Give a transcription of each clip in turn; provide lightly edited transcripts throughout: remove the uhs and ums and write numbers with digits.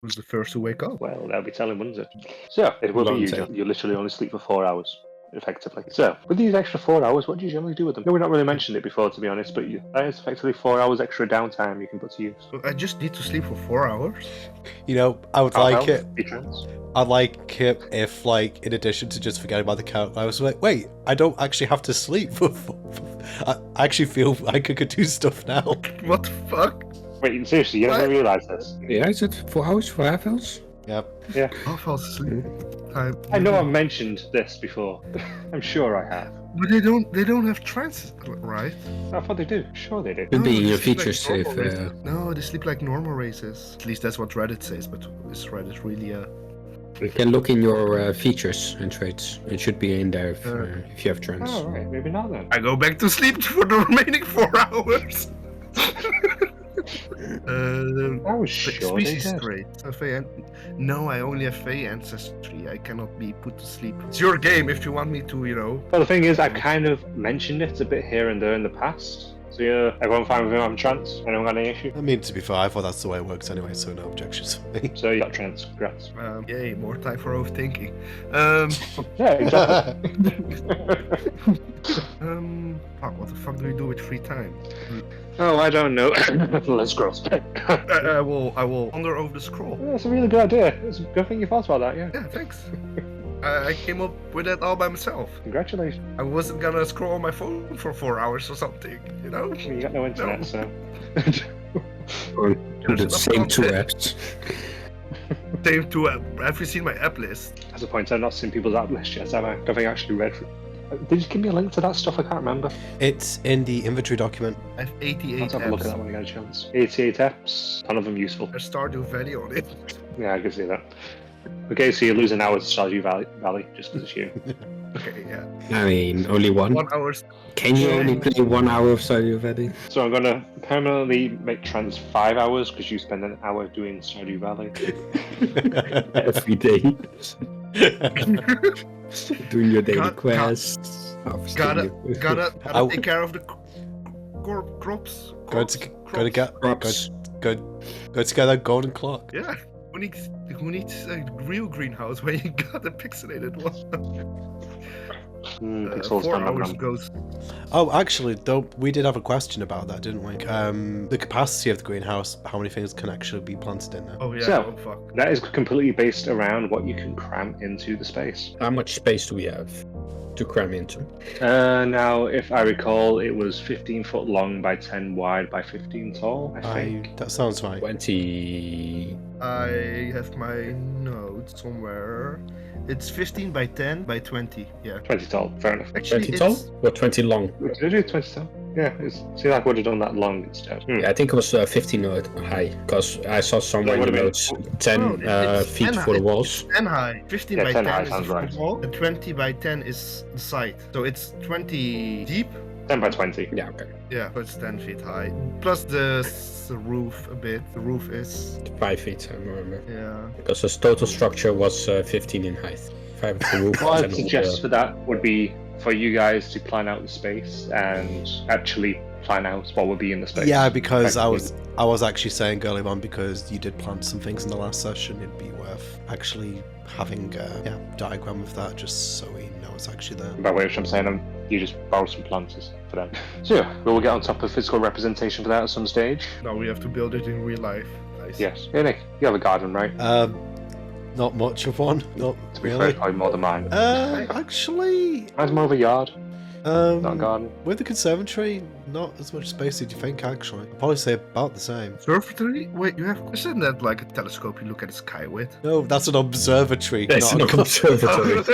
Who's the first to wake up? Well, that'll be telling, wouldn't it? So, it will be you, John. You literally only sleep for 4 hours, effectively. So, with these extra 4 hours, what do you generally do with them? No, we've not really mentioned it before, to be honest, but that is effectively 4 hours extra downtime you can put to use. I just need to sleep for 4 hours. You know, I would like it. Trance. I'd like it if, like, in addition to just forgetting about the count, I was like, wait, I don't actually have to sleep for I actually feel like I could do stuff now. What the fuck? Wait, seriously, you never realised this? Yeah, is it 4 hours, 4 half hours? Yep. Yeah. I fell asleep. I know I've mentioned this before. I'm sure I have. But they don't have trance, right? I thought they do. Sure they do. Could be in they your sleep like features if... normal races. No, they sleep like normal races. At least that's what Reddit says, but is Reddit really You can look in your features and traits. It should be in there if you have trance. Oh, right. Maybe not then. I go back to sleep for the remaining 4 hours. I was sure they Species did. trait. No, I only have Fey ancestry. I cannot be put to sleep. It's your game if you want me to, you know. Well, the thing is, I've kind of mentioned it a bit here and there in the past. So yeah, everyone fine with him having trance? Anyone got any issue? I mean, to be fair, I thought that's the way it works anyway, so no objections for me. So you got trance, congrats. Yay, more time for overthinking. Yeah, exactly. Fuck, what the fuck do we do with free time? Oh, I don't know. Let's scroll. I will wander over the scroll. Yeah, that's a really good idea. It's a good thing you thought about that, yeah. Yeah, thanks. I came up with that all by myself. Congratulations. I wasn't gonna scroll on my phone for 4 hours or something, you know? You got no internet, so. Or do the same two apps. Same to have you seen my app list? That's the point. I've not seen people's app list yet, have I? Don't think I actually read. Did you give me a link to that stuff? I can't remember. It's in the inventory document. I have 88 Let's have a look at that apps. when I get a chance. 88 apps, none of them useful. There's Stardew Valley on it. Yeah, I can see that. Okay, so you lose an hour to Stardew Valley just because it's you. Okay, yeah. I mean, only one. 1 hour. Can you only play 1 hour of Stardew Valley? So I'm gonna permanently make trans 5 hours because you spend an hour doing Stardew Valley. Every day. Doing your daily quests. Gotta take care of the crops. Go to get that golden clock. Yeah. Who needs a real greenhouse when you got a pixelated one? Pixels 4 on my hours gram. goes. Oh, actually, though, we did have a question about that, didn't we? The capacity of the greenhouse, how many things can actually be planted in there? Oh yeah. So- Oh fuck. That is completely based around what you can cram into the space. How much space do we have to cram into? Now, if I recall, it was 15 foot long by 10 wide by 15 tall, I think. That sounds right. 20... I have my note somewhere. It's 15 by 10 by 20. Yeah. 20 tall, fair enough. Actually, 20 tall? it's- Or 20 long? Did I do 20 tall? Yeah, see, like, I would have done that long instead. Yeah, I think it was 15 high, because I saw somewhere in the That notes Oh, 10 it's feet 10 for the high. walls. 10 high. 15 Yeah, by 10 10 high is sounds the right. wall, and 20 by 10 is the side. So it's 20 deep. 10 by 20. Yeah, okay. Yeah, but it's 10 feet high. Plus the roof a bit. The roof is 5 feet, I remember. yeah. Because the total structure was 15 in height. 5 of the roof. What I'd and all suggest for that would be for you guys to plan out the space and actually plan out what would be in the space. Yeah, because I Effectively. was actually saying earlier on, because you did plant some things in the last session, it'd be worth actually having a diagram of that, just so we know it's actually there. By which I'm saying you just borrow some planters for them. So yeah, we'll get on top of physical representation for that at some stage. Now we have to build it in real life. Nice. Yes. Yeah, Nick, you have a garden, right? Not much of one, not To be fair, really. it's probably more than mine. Actually, Mine's more of a yard, not a garden. with the conservatory, not as much space as you think, actually. I'd probably say about the same. Observatory? Wait, you have? Isn't that like a telescope you look at the sky with? No, that's an observatory. It's not an observatory.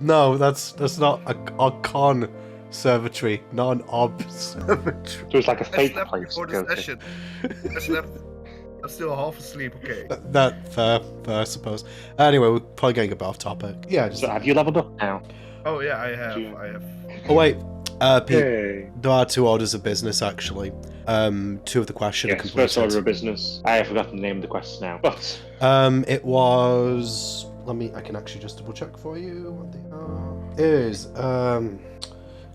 No, that's not a conservatory, not an observatory. So it's like a I fake slept place. before to go the to. session. I slept. I'm still half asleep. Okay. That fair, I suppose. Anyway, we're probably getting a bit off topic. Yeah. Just, So have you leveled up now? Oh yeah, I have. You- I have. oh wait, Pete. Hey. There are 2 orders of business actually. 2 of the questions are Yes, completed. first order of business. I have forgotten the name of the quest now. But It was. I can actually just double check for you what they are. It is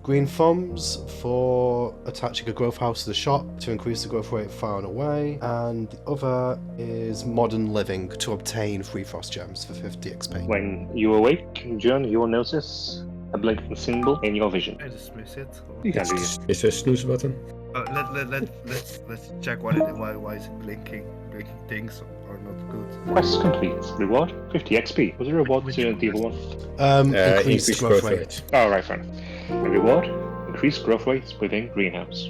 green thumbs for attaching a growth house to the shop to increase the growth rate far and away, and the other is modern living to obtain free frost gems for 50 XP. When you awake, John, you will notice a blinking symbol in your vision. I dismiss it. You can do it. Is there a snooze button? Let's check what it is. Why is it blinking? Blinking things are not good. Quest complete. Reward 50 XP. Was there a reward to the other one? Increased growth rate. Oh, right, fine. A reward, increased growth rates within greenhouse.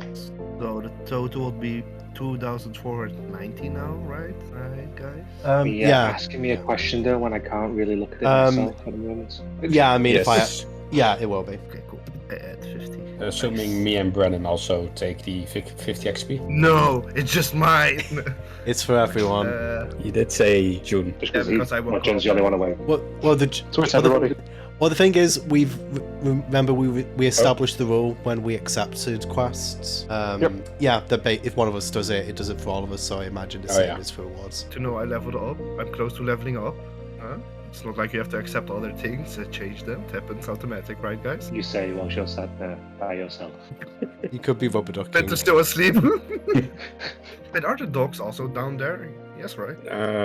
So the total would be 2,490 now, right? Right, guys? Yeah. Asking me a question though when I can't really look at it myself at the moment. Yeah, I mean, Yes. yeah, it will be. Okay, cool. I add 50. Assuming me and Brennan also take the 50 XP. No, it's just mine. It's for everyone. You did say June. Just Yeah, because I won't John's the only one away. Well, the So it's everybody. Well, the thing is, remember we established the rule when we accepted quests. Yep. Yeah, if one of us does it, it does it for all of us. So I imagine the same is for rewards. To know I leveled up. I'm close to leveling up. It's not like you have to accept other things, change them. It happens automatic, right, guys? You say whilst you're sat there by yourself. You could be rubber ducking. Peter's still asleep. But are the dogs also down there? Yes, right?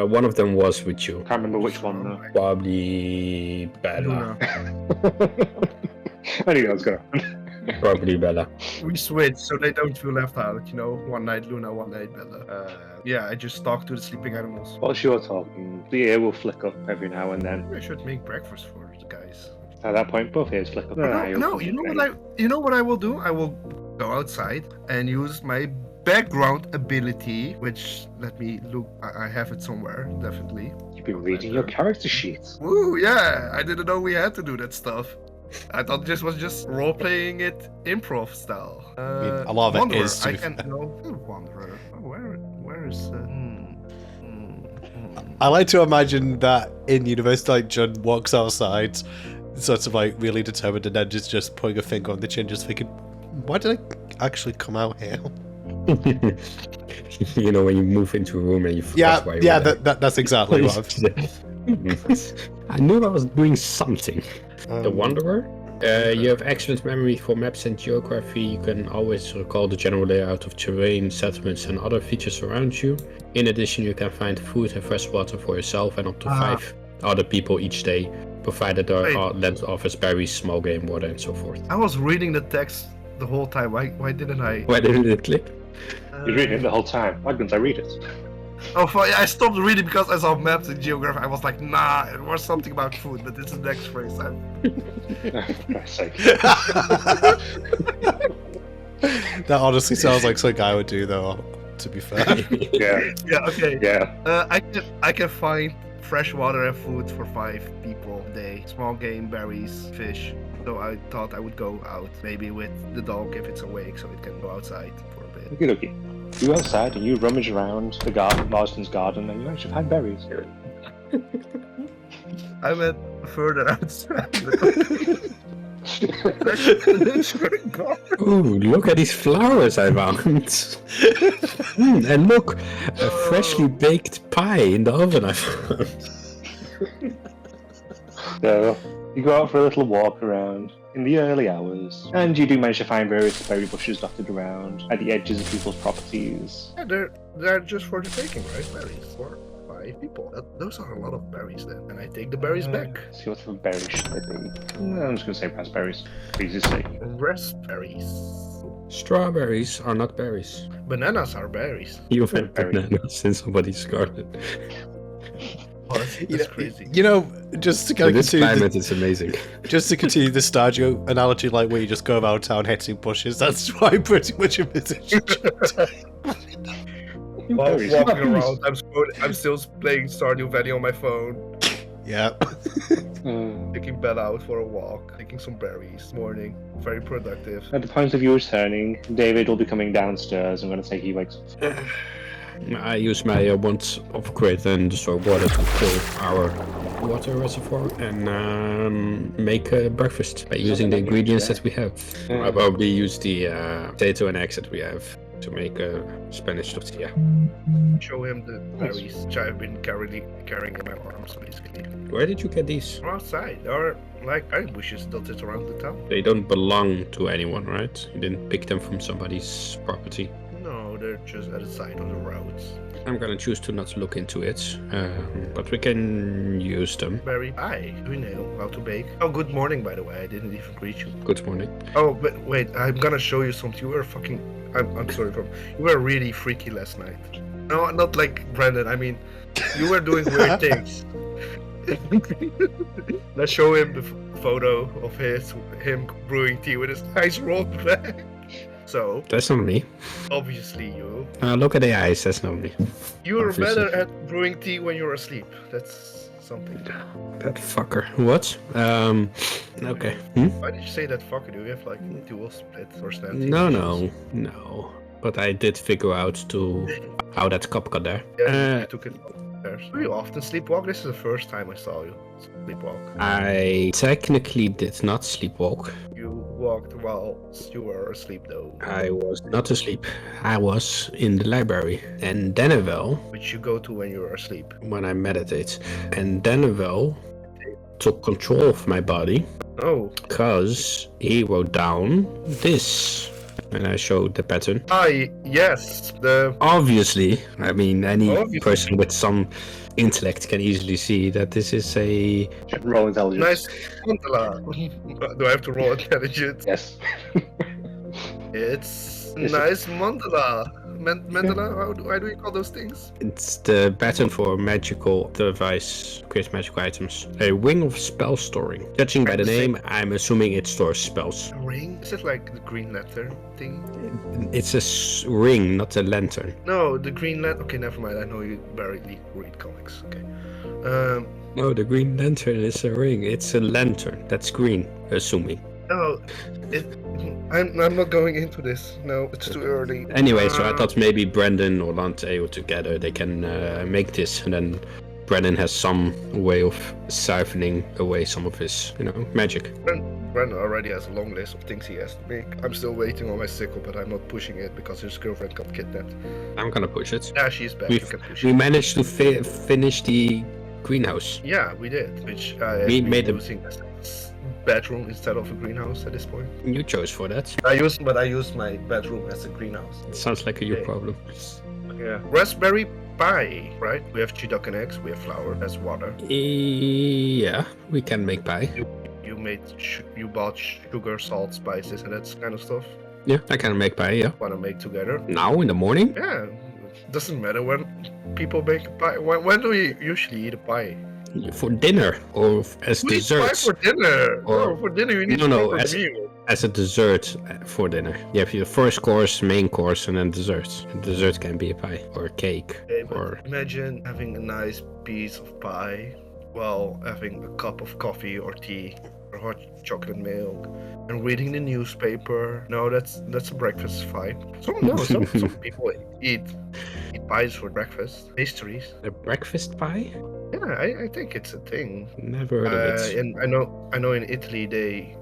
One of them was with you. Can't remember which one though. Probably Bella. I knew that was gonna happen. Probably Bella. We switch so they don't feel left out, you know? One night Luna, one night Bella. Yeah, I just talk to the sleeping animals. Whilst you're talking, the ear will flick up every now and then. I should make breakfast for the guys. At that point, both ears flick up. No, you know what I will do? I will go outside and use my background ability, which let me look. I have it somewhere, definitely. You've been reading your character sheet. Woo, yeah! I didn't know we had to do that stuff. I thought this was just role playing it improv style. A lot of it Wanderer. is, to I be can fair. no Wanderer. Where is? I like to imagine that in university, like John walks outside, sort of like really determined, and then just putting a finger on the chin, just thinking, why did I actually come out here? You know, when you move into a room and you forget why you were there. That's exactly what I knew I was doing something. The Wanderer? You have excellent memory for maps and geography. You can always recall the general layout of terrain, settlements, and other features around you. In addition, you can find food and fresh water for yourself and up to 5 other people each day, provided there are land offers berries, small game, water, and so forth. I was reading the text the whole time. Why didn't I? Why didn't it click? You're reading it the whole time. Why couldn't I read it? Oh, I stopped reading because I saw maps and geography. I was like, nah, it was something about food, but this is the next phrase. For Christ's sake. That honestly sounds like something I would do, though. To be fair. Yeah. Yeah. Okay. Yeah. I can find fresh water and food for 5 people a day. Small game, berries, fish. So I thought I would go out, maybe with the dog if it's awake, so it can go outside for a bit. Okay, okay. You go outside and you rummage around the garden, Marston's garden, and you actually find berries. I went further outside. Ooh, look at these flowers I found. And look, a freshly baked pie in the oven I found. So, you go out for a little walk around in the early hours, and you do manage to find various berry bushes dotted around at the edges of people's properties. Yeah, they're just for the taking, right? Berries for 5 people. Those are a lot of berries then, and I take the berries back. See what sort of berries should they be? I'm just going to say raspberries, for easy's sake. Raspberries. Strawberries are not berries. Bananas are berries. You've had bananas in somebody's garden. That's crazy. You know, just to In this continue, climate, it's amazing. just to continue the Stardew analogy, like where you just go around town hitting bushes. That's why I pretty much envisage. While walking around, I'm still playing Stardew Valley on my phone. Yeah. Taking Bella out for a walk, taking some berries. Morning, very productive. At the point of you returning, David will be coming downstairs. I'm going to say he wakes up. I use my wand upgrade and store water to fill our water reservoir and make breakfast by using the ingredients that we have. I probably use the potato and eggs that we have. to make a Spanish tortilla. Show him the berries, which I've been carrying in my arms, basically. Where did you get these? From outside, there are like berry bushes dotted around the town. They don't belong to anyone, right? You didn't pick them from somebody's property. No, they're just at the side of the roads. I'm gonna choose to not look into it, but we can use them. Berry pie. Do we know how to bake? Oh, good morning, by the way. I didn't even greet you. Good morning. Oh, but wait, I'm gonna show you something. You were fucking. I'm sorry, you were really freaky last night. No, not like Brandon. I mean, you were doing weird things. Let's show him the photo of him brewing tea with his eyes rolled back. So That's not me. obviously you. Look at the eyes. That's not me. You're Obviously. better at brewing tea when you're asleep. That's something. That fucker. What? Okay. Why did you say that fucker? Do we have like dual split or stand? No. But I did figure out how that cup got there. Yeah, you took it upstairs. Do you often sleepwalk? This is the first time I saw you sleepwalk. I technically did not sleepwalk. You walked while you were asleep, though. I was not asleep. I was in the library. And Dennevel, Which you go to when you're asleep. when I meditate, and Dennevel took control of my body Oh. because he wrote down this. And I showed the pattern. Yes. The Obviously, I mean, any Obviously. person with some intellect can easily see that this is a... Roll intelligence. nice mandala. Do I have to roll intelligence? Yes. It's Is it- nice mandala. Mandala? How do you call those things? It's the pattern for magical device, create magical items. A ring of spell storing. Judging by the name, I'm assuming it stores spells. A ring? Is it like the Green Lantern thing? It's a ring, not a lantern. No, the Green Lantern. Okay, never mind. I know you barely read comics. Okay. No, the green lantern is a ring. It's a lantern. That's green, assuming. No, I'm not going into this. No, it's too early. Anyway, so I thought maybe Brandon or Lante or together they can make this, and then Brandon has some way of siphoning away some of his, magic. Brandon already has a long list of things he has to make. I'm still waiting on my sickle, but I'm not pushing it because his girlfriend got kidnapped. I'm gonna push it. Yeah, she's back. We You can push we it. managed to finish the greenhouse. Yeah, we did. Which I We am made a- using as a bedroom instead of a greenhouse at this point. You chose for that. I used my bedroom as a greenhouse. It sounds like a you Okay. problem. Yeah. Raspberry pie, right? We have chicken and eggs. We have flour. That's water. Yeah, we can make pie. You bought sugar, salt, spices, and that kind of stuff. Yeah, I can make pie. Yeah. Want to make together? Now in the morning? Yeah. Doesn't matter when people make a pie. When do we usually eat a pie? For dinner or as We eat pie desserts? for dinner. Or- For dinner, you need No, a no, proper as- meal. As a dessert for dinner. You have your first course, main course, and then dessert. And dessert can be a pie or a cake. Okay, but Or imagine having a nice piece of pie while having a cup of coffee or tea or hot chocolate milk and reading the newspaper. No, that's a breakfast fine. Some people eat pies for breakfast. Pastries. a breakfast pie? Yeah, I think it's a thing. Never heard of it. And I know in Italy they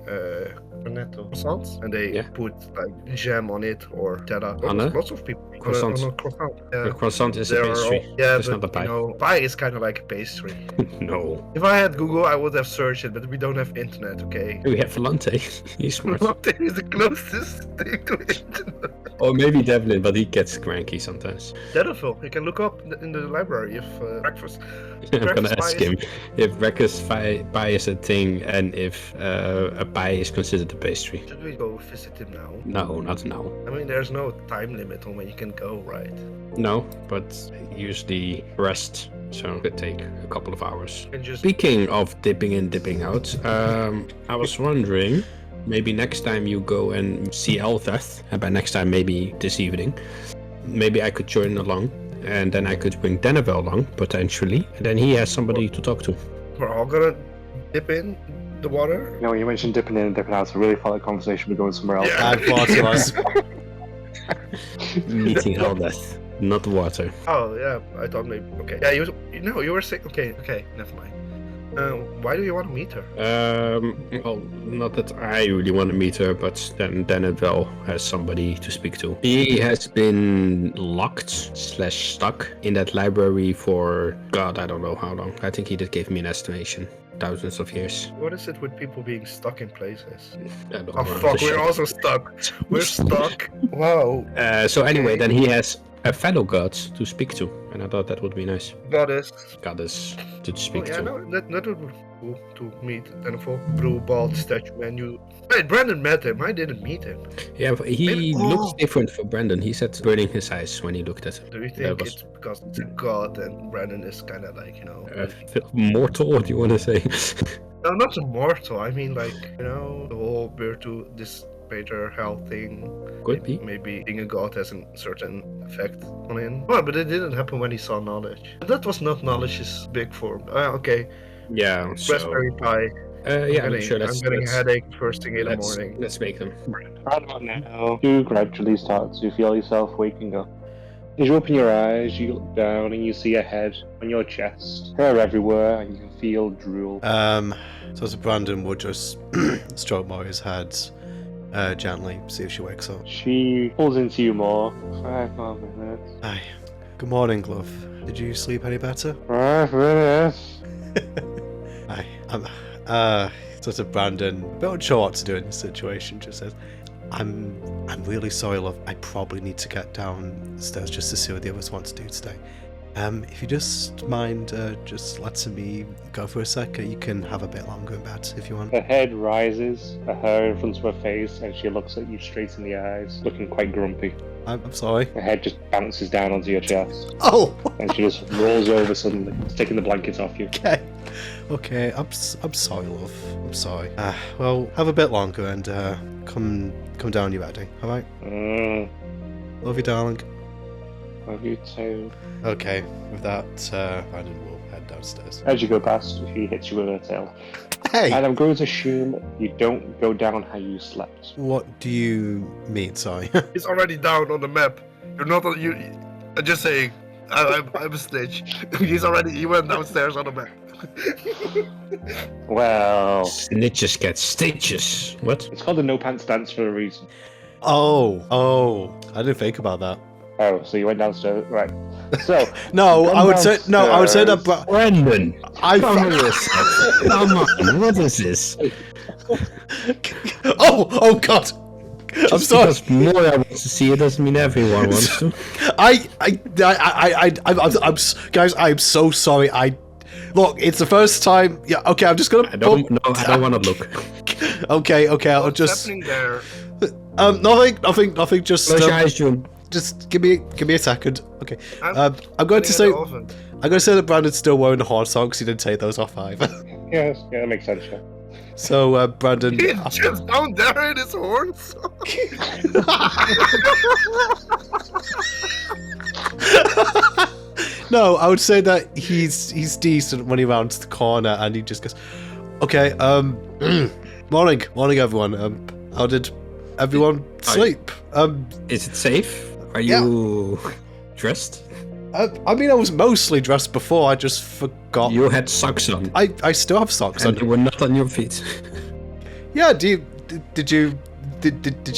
croissants and they Yeah. put like jam on it or Nutella. On a? Lots of people Croissants. on a croissant. A croissant is a There are pastry. yeah, It's but not a pie. pie is kind of like a pastry. No. If I had Google, I would have searched it, but we don't have internet. Okay. We have Lante. He's smart. What is the closest thing to internet? Or maybe Devlin, but he gets cranky sometimes. Denverville. You can look up in the library if breakfast. I'm gonna Breakfast ask pie him if breakfast pie is a thing and if a pie is considered a pastry. Should we go visit him now? No, not now. I mean, there's no time limit on when you can go, right? No, but usually rest, so it could take a couple of hours. You can just Speaking of dipping in, dipping out, I was wondering, maybe next time you go and see Eltheth, and by next time maybe this evening, maybe I could join along, and then I could bring Dennevel along, potentially, and then he has somebody to talk to. we're all gonna dip in the water. You know, when you mentioned dipping in and dipping out, I really thought the conversation was going somewhere else. Yeah. I thought it was. Meeting Eltheth, not water. Oh yeah, I thought maybe. Okay, yeah, you were saying. Okay, never mind. Why do you want to meet her? Well, not that I really want to meet her, but then it well has somebody to speak to. He has been locked/stuck in that library for, God, I don't know how long. I think he did give me an estimation. Thousands of years. What is it with people being stuck in places? I don't Oh know. fuck, we're also stuck. We're stuck. Wow. So anyway, then he has a fellow god to speak to, and I thought that would be nice. Goddess. Goddess to speak Oh, yeah, to. no, that would be cool to meet then a full blue bald statue and you. Wait, Brandon met him. I didn't meet him. Yeah, but he Maybe- looks different for Brandon. He said burning his eyes when he looked at him. Do you That think was- it's because it's a god and Brandon is kind of like, Mortal, what do you want to say? No, not immortal. I mean, like, the whole birth to this Peter hell thing. Could be. Maybe being a god has a certain effect on him. Well, but it didn't happen when he saw knowledge. That was not knowledge's big form. Okay, Yeah, so... Raspberry Pi. yeah, I'm sure I'm getting a headache first thing in the morning. Let's make them. Right about now, you gradually start to feel yourself waking up. As you open your eyes, you look down and you see a head on your chest, hair everywhere, and you can feel drool. So Brandon would just stroke Mori's head gently, see if she wakes up. She pulls into you more. 5 more minutes. Aye. Good morning, Glove. Did you sleep any better? 5 minutes. Aye. Sort of Brandon, a bit unsure what to do in this situation, just says, I'm really sorry, love. I probably need to get downstairs just to see what the others want to do today. If you just mind just letting me go for a sec, you can have a bit longer in bed if you want. Her head rises, her hair in front of her face, and she looks at you straight in the eyes, looking quite grumpy. I'm sorry. Her head just bounces down onto your chest, Oh! and she just rolls over suddenly, taking the blankets off you. Okay, I'm sorry, love. I'm sorry. Well, have a bit longer and come down, you ready? All right? Love you, darling. Love you too. Okay, with that, Brandon will head downstairs. As you go past, she hits you with her tail. Hey! And I'm going to assume you don't go down how you slept. What do you mean, sorry? He's already down on the map. You're not on you. I'm just saying. I'm a snitch. He went downstairs on the map. Well, Snitches get stitches. What? it's called the no pants dance for a reason. Oh, I didn't think about that. Oh, so you went downstairs, right? So No, I would say that. Brandon! I Come on, what is this? Oh God! I'm sorry. Because Moira wants to see it doesn't mean everyone wants to. Guys, I'm so sorry. Look, it's the first time. Yeah, okay, I'm just gonna. I don't want to look. Okay, I'll What's just. happening there? Nothing. Just. Close your eyes, June. Just give me a second. Okay. I'm I'm going to say. putting it in the oven. I'm going to say that Brandon's still wearing the horn socks. He didn't take those off either. yes, yeah, that makes sense. Yeah. So, Brandon. He's just down there in his horns. No, I would say that he's decent when he rounds the corner and he just goes, okay, morning everyone. How did everyone sleep? Is it safe? Are you dressed? I mean, I was mostly dressed before. I just forgot. You had socks on. I still have socks And on. they were not on your feet. Yeah. Did you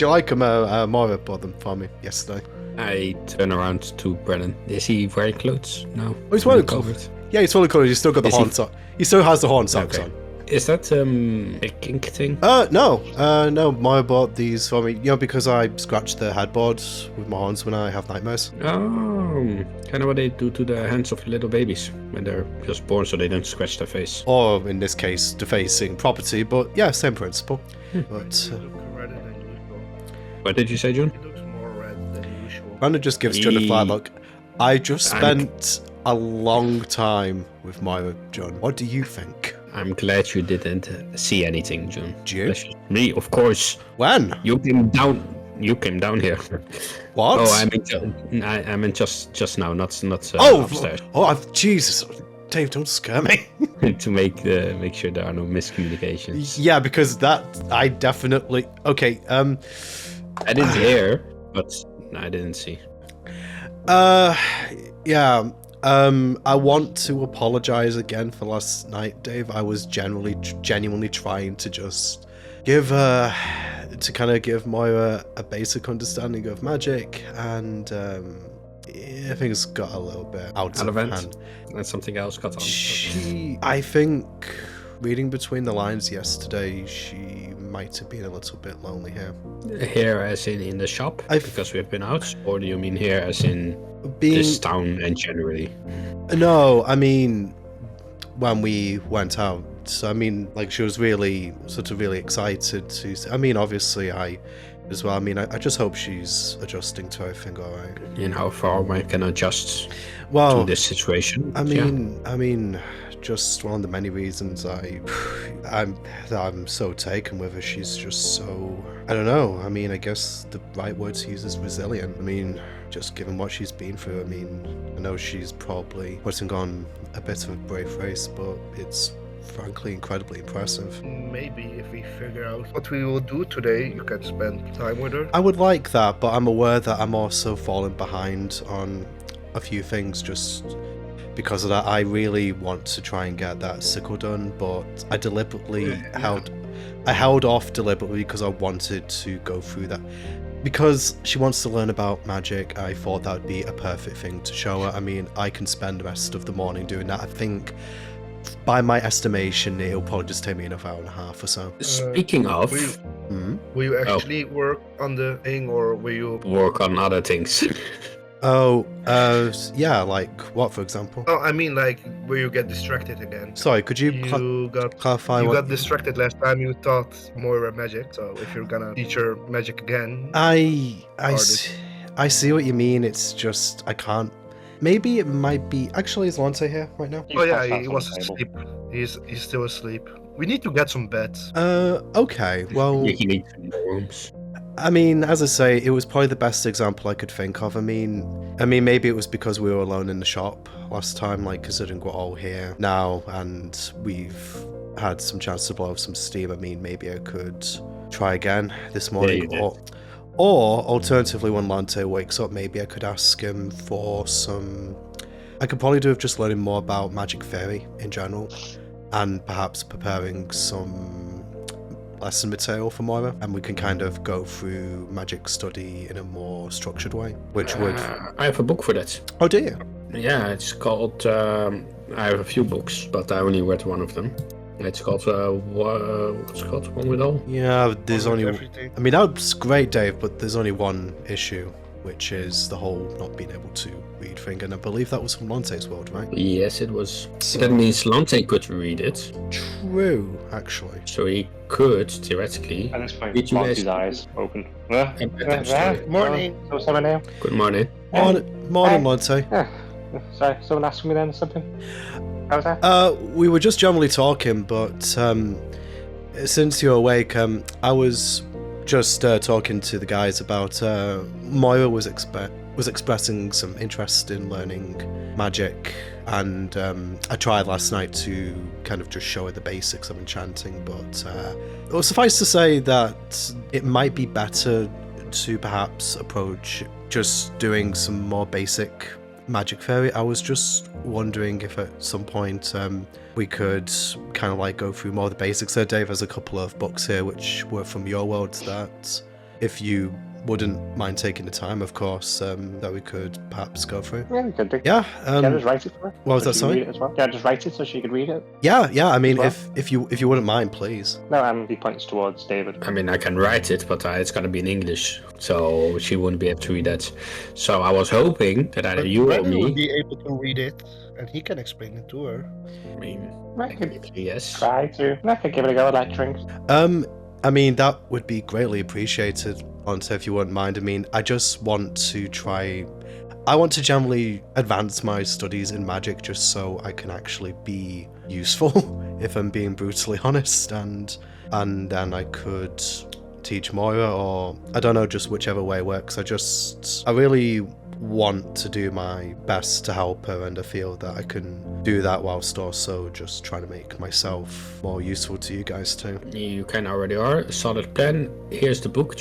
like them? Moira bought them for me yesterday. I turn around to Brennan. Is he wearing clothes? No. Oh, he's wearing covered. clothes. Yeah, he's fully covered. He's still got the Is he- horn sock. He still has the horn socks Okay. on. Is that a kink thing? No. Moira bought these for me. Because I scratch the headboard with my horns when I have nightmares. Oh, kind of what they do to the hands of little babies when they're just born, so they don't scratch their face. Or in this case, defacing property. But yeah, same principle. But Look redder than usual. What did you say, John? He looks more red than usual. Brandon just gives John a flat He- look. I just spent a long time with Moira, John. What do you think? I'm glad you didn't see anything, John. June? Me, of course. When? You came down. You came down here. What? Oh, I mean just now, not upstairs. Jesus, Dave, don't scare me. To make sure there are no miscommunications. Yeah, because that I definitely. Okay. I didn't hear, but I didn't see. Yeah. I want to apologize again for last night, Dave. I was genuinely trying to just give Moira a basic understanding of magic, and things got a little bit out of hand. And something else got on. I think, reading between the lines yesterday, she might have been a little bit lonely here. Here as in the shop? Because we've been out? Or do you mean here as in this town and generally? No, I mean when we went out. So I mean, like, she was really excited to. I mean, obviously I as well. I mean, I just hope she's adjusting to everything all right. And how far one can adjust to this situation? I mean, just one of the many reasons I'm so taken with her. She's just so, I don't know. I mean, I guess the right word to use is resilient. I mean, just given what she's been through, I mean, I know she's probably putting on a bit of a brave face, but it's frankly incredibly impressive. Maybe if we figure out what we will do today, you can spend time with her. I would like that, but I'm aware that I'm also falling behind on a few things just because of that. I really want to try and get that sickle done, but I deliberately held off deliberately because I wanted to go through that. Because she wants to learn about magic, I thought that would be a perfect thing to show her. I mean, I can spend the rest of the morning doing that. I think, by my estimation, it'll probably just take me another hour and a half or so. Speaking of... Will you actually work on the thing, or will you... work on other things? Yeah, like what, for example? Oh, I mean, like, will you get distracted again? Sorry, could you clarify? You got distracted last time you taught Moira magic, so if you're gonna teach her magic again... I see what you mean, it's just, I can't... Maybe it might be... Actually, is Lante here right now? Oh yeah, he was asleep. He's still asleep. We need to get some beds. Okay, well... You need some rooms. I mean, as I say, it was probably the best example I could think of. I mean, maybe it was because we were alone in the shop last time, like, considering we're all here now and we've had some chance to blow off some steam. I mean, maybe I could try again this morning. Or alternatively, when Lante wakes up, maybe I could ask him for some... I could probably do with just learning more about magic theory in general, and perhaps preparing some lesson material for Moira, and we can kind of go through magic study in a more structured way, which would... I have a book for that. Oh, do you? Yeah, it's called... I have a few books, but I only read one of them. It's called... what's it called? One with all? Yeah, there's only... Everything. I mean, that's great, Dave, but there's only one issue, which is the whole not being able to read thing, and I believe that was from Lante's world, right? Yes, it was. So that means Lante could read it. True, actually. So he could, theoretically... At this point, Lante's eyes open. Morning. Good morning. Morning, Lante. Sorry, someone asked me then something? How was that? We were just generally talking, but since you're awake, I was just talking to the guys about Moira was expressing some interest in learning magic, and I tried last night to kind of just show her the basics of enchanting, but it will suffice to say that it might be better to perhaps approach just doing some more basic magic theory. I was just wondering if at some point we could kind of like go through more of the basics. So Dave has a couple of books here which were from your world that, if you wouldn't mind taking the time, of course, that we could perhaps go through. Yeah, we could do. Yeah. Can I just write it for her? What was that, Can sorry? I just write it so she could read it? Yeah, I mean, well? if you wouldn't mind, please. No, he points towards David. I mean, I can write it, but it's going to be in English, so she wouldn't be able to read that. So I was hoping that either you or Brandon me... would be able to read it, and he can explain it to her. I mean, I could yes. try to. I could give it a go at lecturing. I mean, that would be greatly appreciated, Lante, if you wouldn't mind. I mean, I just want to try... I want to generally advance my studies in magic just so I can actually be useful, if I'm being brutally honest, and then I could teach Moira, or I don't know, just whichever way works. I really want to do my best to help her, and I feel that I can do that whilst also just trying to make myself more useful to you guys too. You can already are. A solid plan. Here's the book,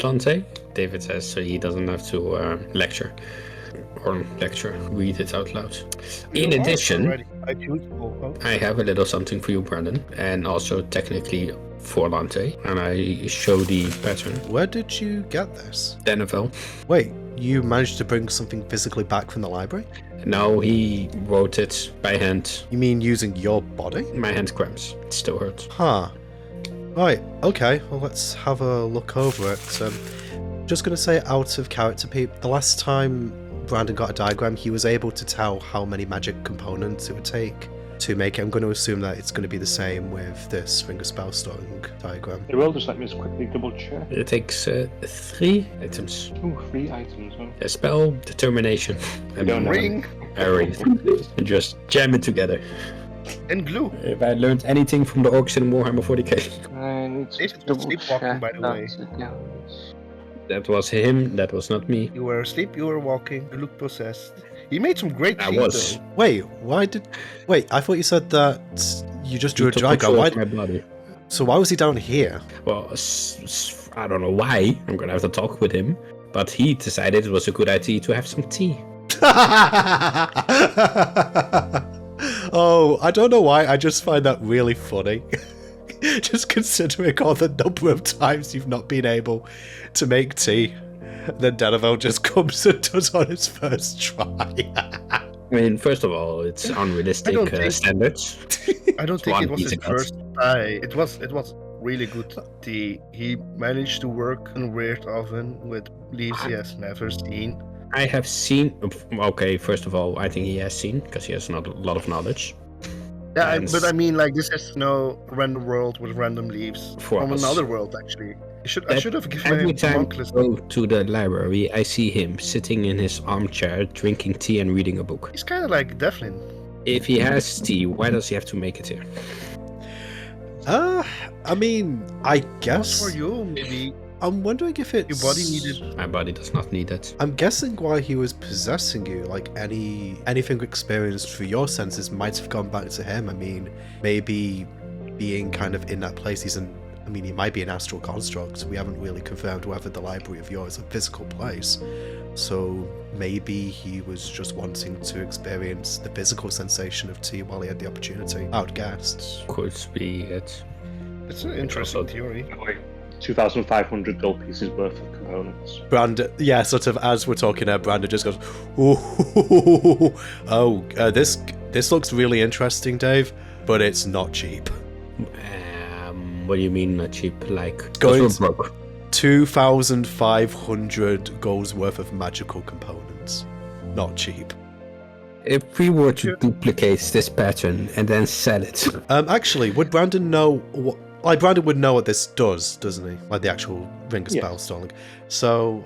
Lante. David says so he doesn't have to lecture. or lecture, read it out loud. In addition, I have a little something for you, Brandon, and also technically for Lante, and I show the pattern. Where did you get this? Deneville. Wait, you managed to bring something physically back from the library? No, he wrote it by hand. You mean using your body? My hand cramps. It still hurts. Huh. Right, okay, well let's have a look over it. Just gonna say out of character, Pete, the last time Brandon got a diagram, he was able to tell how many magic components it would take to make it. I'm going to assume that it's going to be the same with this Ring of Spell Storing diagram. It will, just let me just quickly double check. It takes 3 items. Oh, 3 items, huh? A spell, determination, and Ring a ring. And just jam it together. and glue. If I learned anything from the orcs in Warhammer 40k. I need to David was double sleepwalking, check by the way. Yeah. That was him, that was not me. You were asleep, you were walking, you looked possessed. He made some great I tea, was. though. Wait, I thought you said that you just drew a diagram. Why? My body. So why was he down here? Well, I don't know why. I'm gonna have to talk with him. But he decided it was a good idea to have some tea. Oh, I don't know why, I just find that really funny. Just considering all the number of times you've not been able to make tea. Then Deneville just comes and does on his first try. I mean, first of all, it's unrealistic standards. I don't think it was his easy cut. first try. It was really good tea. He managed to work in a weird oven with leaves he has never seen. I have seen. Okay, first of all, I think he has seen because he has not a lot of knowledge. Yeah, And but I mean, like, this is no random world with random leaves For from us. another world. Actually, I should have given Every him time monk I list. go to the library, I see him sitting in his armchair, drinking tea and reading a book. He's kind of like Devlin. If he has tea, why does he have to make it here? I mean, I guess. For you, maybe I'm wondering if it's your body needed. My body does not need it. I'm guessing why he was possessing you, like anything experienced through your senses might have gone back to him. I mean, maybe being kind of in that place, he might be an astral construct. We haven't really confirmed whether the library of yours is a physical place. So maybe he was just wanting to experience the physical sensation of tea while he had the opportunity. I would guess. Could be it. It's an interesting theory. 2,500 gold pieces worth of components. Brandon, yeah, sort of as we're talking there, Brandon just goes, ooh, this looks really interesting, Dave, but it's not cheap. What do you mean not cheap? Like, Going we're broke. 2,500 gold's worth of magical components. Not cheap. If we were to duplicate this pattern and then sell it, Actually, would Brandon know what... Like, Brandon would know what this does, doesn't he? Like the actual Ring of Spell Storing. So,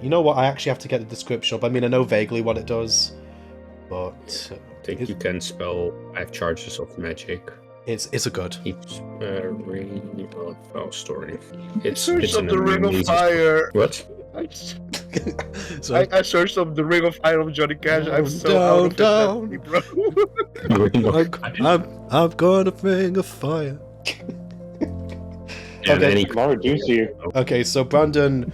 you know what? I actually have to get the description up. I mean, I know vaguely what it does, but... I think you can spell 5 charges of magic. It's a good. Each ring of spell storing. Search up the Ring of Fire. What? So, I searched up the Ring of Fire of Johnny Cash. I'm so out of it, bro. I've got a ring of fire. Okay. Tomorrow, do you? Okay, so Brandon,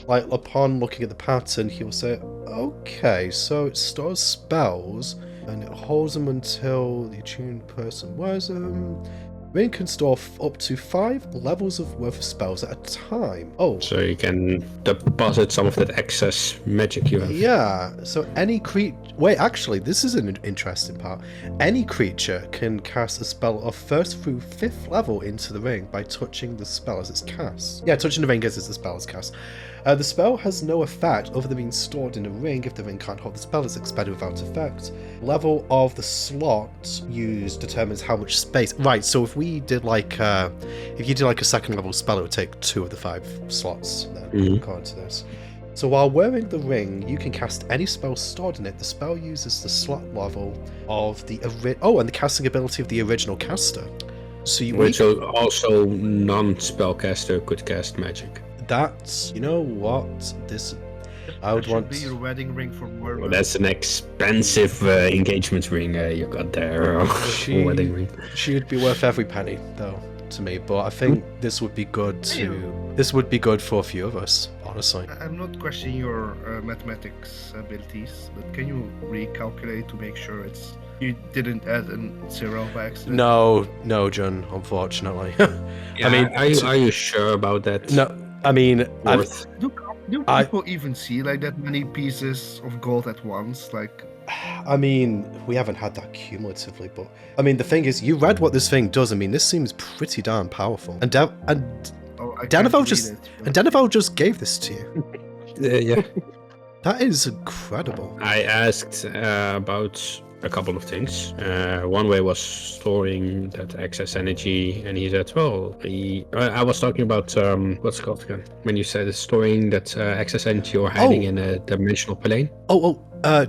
like, upon looking at the pattern, he'll say, okay, so it stores spells, and it holds them until the attuned person wears them. Ring can store up to 5 levels of worth of spells at a time. Oh. So you can deposit some of that excess magic you have. Yeah, so any creature... Wait, actually, this is an interesting part. Any creature can cast a spell of 1st through 5th level into the ring by touching the spell as it's cast. Yeah, touching the ring as the spell is cast. The spell has no effect other than being stored in a ring. If the ring can't hold the spell, it's expended without effect. Level of the slot used determines how much space... Right, so if we did like... if you did like a 2nd level spell, it would take 2 of the 5 slots then, according to this. So while wearing the ring, you can cast any spell stored in it. The spell uses the slot level of the... and the casting ability of the original caster. So Which also non-spellcaster could cast magic. That's... You know what? This... I would want... be your wedding ring for Murmur. Well, that's an expensive engagement ring you got there. Wedding ring. She would be worth every penny, though, to me. But I think this would be good to... This would be good for a few of us, honestly. honestly. I'm not questioning your mathematics abilities, but can you recalculate to make sure you didn't add a 0 by accident? No, John, unfortunately. Yeah, I mean, are you sure about that? no, I mean, Worth. Do people even see like that many pieces of gold at once? Like, I mean, we haven't had that cumulatively, but I mean, the thing is, you read what this thing does. I mean, this seems pretty darn powerful. And Danival just gave this to you. Yeah. That is incredible. I asked about a couple of things. One way was storing that excess energy, and he said, well, I was talking about, what's it called again? When you said storing that excess energy or hiding in a dimensional plane.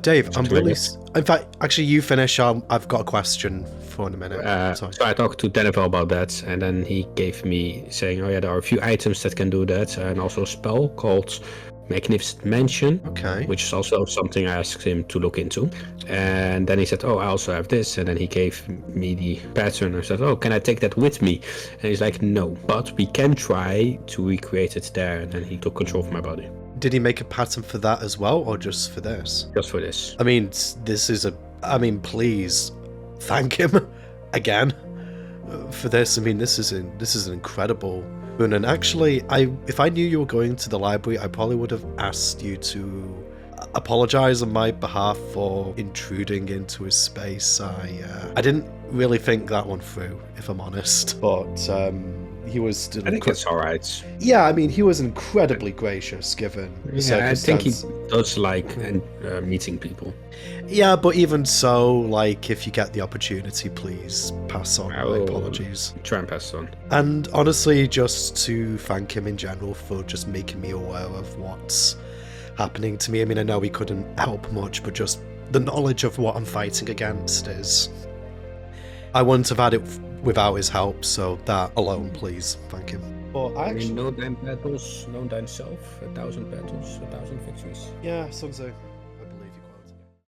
Dave, I'm really... Like in fact, actually, you finish. I've got a question for in a minute. So I talked to Danival about that, and then he gave me saying, oh yeah, there are a few items that can do that, and also a spell called Magnificent Mansion, Okay. which is also something I asked him to look into. And then he said, oh, I also have this, and then he gave me the pattern. I said, oh, can I take that with me? And he's like, no, but we can try to recreate it there. And then he took control of my body. Did he make a pattern for that as well, or just for this? Just for this. I mean, please thank him again for this. I mean, this is an incredible boon. And actually, if I knew you were going to the library, I probably would have asked you to apologize on my behalf for intruding into his space. I didn't really think that one through, if I'm honest, but he was still... I think it's alright. Yeah, I mean, he was incredibly gracious given the circumstance. I think he does like meeting people. Yeah, but even so, like, if you get the opportunity, please pass on my apologies. Try and pass on. And honestly, just to thank him in general for just making me aware of what's happening to me. I mean, I know he couldn't help much, but just the knowledge of what I'm fighting against is... I wouldn't have had it without his help, so that alone, please, thank him. But I mean, no damn battles, no damn self, 1,000 battles, 1,000 victories. Yeah, Sun Tzu.